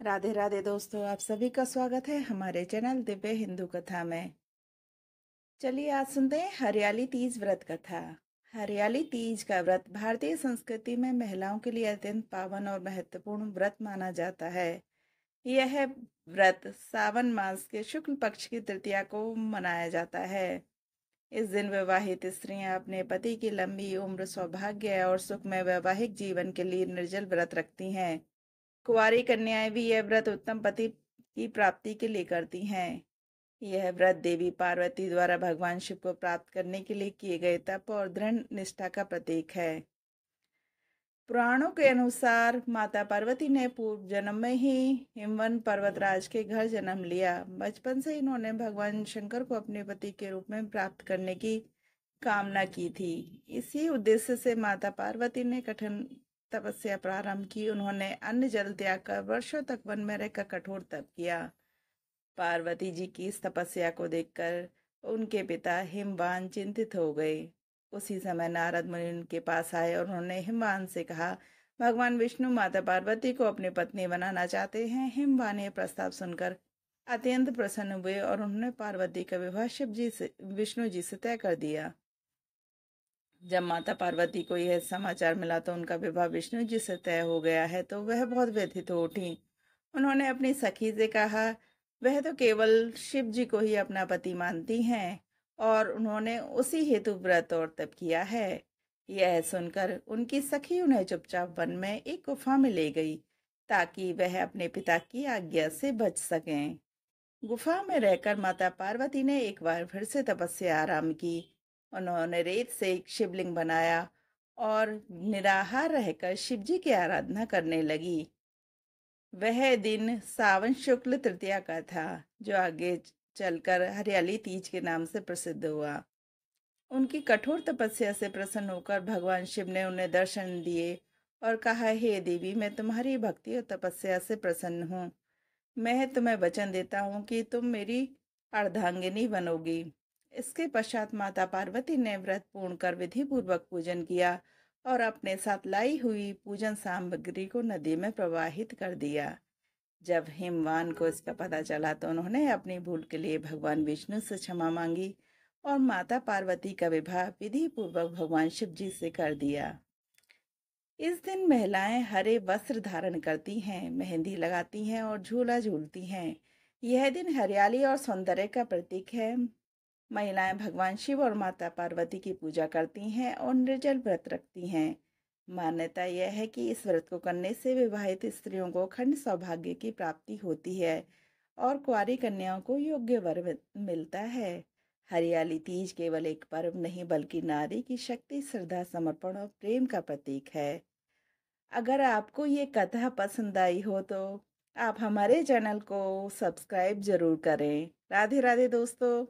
राधे राधे दोस्तों, आप सभी का स्वागत है हमारे चैनल दिव्य हिंदू कथा में। चलिए आज सुनते हैं हरियाली तीज व्रत कथा। हरियाली तीज का व्रत भारतीय संस्कृति में महिलाओं के लिए अत्यंत पावन और महत्वपूर्ण व्रत माना जाता है। यह व्रत सावन मास के शुक्ल पक्ष की तृतीया को मनाया जाता है। इस दिन विवाहित स्त्रियां अपने पति की लंबी उम्र, सौभाग्य और सुखमय वैवाहिक जीवन के लिए निर्जल व्रत रखती हैं। कुंवारी कन्याएं भी यह व्रत उत्तम पति की प्राप्ति के लिए करती हैं। यह व्रत देवी पार्वती द्वारा भगवान शिव को प्राप्त करने के लिए किए गए तप और दृढ़ निष्ठा का प्रतीक है। पुराणों के अनुसार माता पार्वती ने पूर्व जन्म में ही हिमवन पर्वतराज के घर जन्म लिया। बचपन से इन्होंने भगवान शंकर को अपने पति के रूप में प्राप्त करने की कामना की थी। इसी उद्देश्य से माता पार्वती ने कठिन तपस्या प्रारंभ की। उन्होंने अन्न जल त्याग कर वर्षों तक वन में रहकर कठोर तप किया। पार्वती जी की इस तपस्या को देखकर उनके पिता हिमवान चिंतित हो गए। उसी समय नारद मुनि उनके पास आए और उन्होंने हिमवान से कहा, भगवान विष्णु माता पार्वती को अपनी पत्नी बनाना चाहते हैं। हिमवान ये प्रस्ताव सुनकर अत्यंत प्रसन्न हुए और उन्होंने पार्वती का विवाह विष्णु जी से तय कर दिया। जब माता पार्वती को यह समाचार मिला तो उनका विवाह विष्णु जी से तय हो गया है तो वह बहुत व्यथित हो उठी। उन्होंने अपनी सखी से कहा, वह तो केवल शिव जी को ही अपना पति मानती हैं और उन्होंने उसी हेतु व्रत और तप किया है। यह सुनकर उनकी सखी उन्हें चुपचाप वन में एक गुफा में ले गई ताकि वह अपने पिता की आज्ञा से बच सकें। गुफा में रहकर माता पार्वती ने एक बार फिर से तपस्या आरंभ की। उन्होंने रेत से एक शिवलिंग बनाया और निराहार रहकर शिवजी की आराधना करने लगी। वह दिन सावन शुक्ल तृतीया का था, जो आगे चलकर हरियाली तीज के नाम से प्रसिद्ध हुआ। उनकी कठोर तपस्या से प्रसन्न होकर भगवान शिव ने उन्हें दर्शन दिए और कहा, हे देवी, मैं तुम्हारी भक्ति और तपस्या से प्रसन्न हूँ। मैं तुम्हें वचन देता हूँ कि तुम मेरी अर्धांगिनी बनोगी। इसके पश्चात माता पार्वती ने व्रत पूर्ण कर विधि पूर्वक पूजन किया और अपने साथ लाई हुई पूजन सामग्री को नदी में प्रवाहित कर दिया। जब हिमवान को इसका पता चला तो उन्होंने अपनी भूल के लिए भगवान विष्णु से क्षमा मांगी और माता पार्वती का विवाह विधि पूर्वक भगवान शिव जी से कर दिया। इस दिन महिलाएं हरे वस्त्र धारण करती हैं, मेहंदी लगाती हैं और झूला झूलती हैं। यह दिन हरियाली और सौंदर्य का प्रतीक है। महिलाएं भगवान शिव और माता पार्वती की पूजा करती हैं और निर्जल व्रत रखती हैं। मान्यता यह है कि इस व्रत को करने से विवाहित स्त्रियों को अखंड सौभाग्य की प्राप्ति होती है और कुंवारी कन्याओं को योग्य वर मिलता है। हरियाली तीज केवल एक पर्व नहीं बल्कि नारी की शक्ति, श्रद्धा, समर्पण और प्रेम का प्रतीक है। अगर आपको ये कथा पसंद आई हो तो आप हमारे चैनल को सब्सक्राइब जरूर करें। राधे राधे दोस्तों।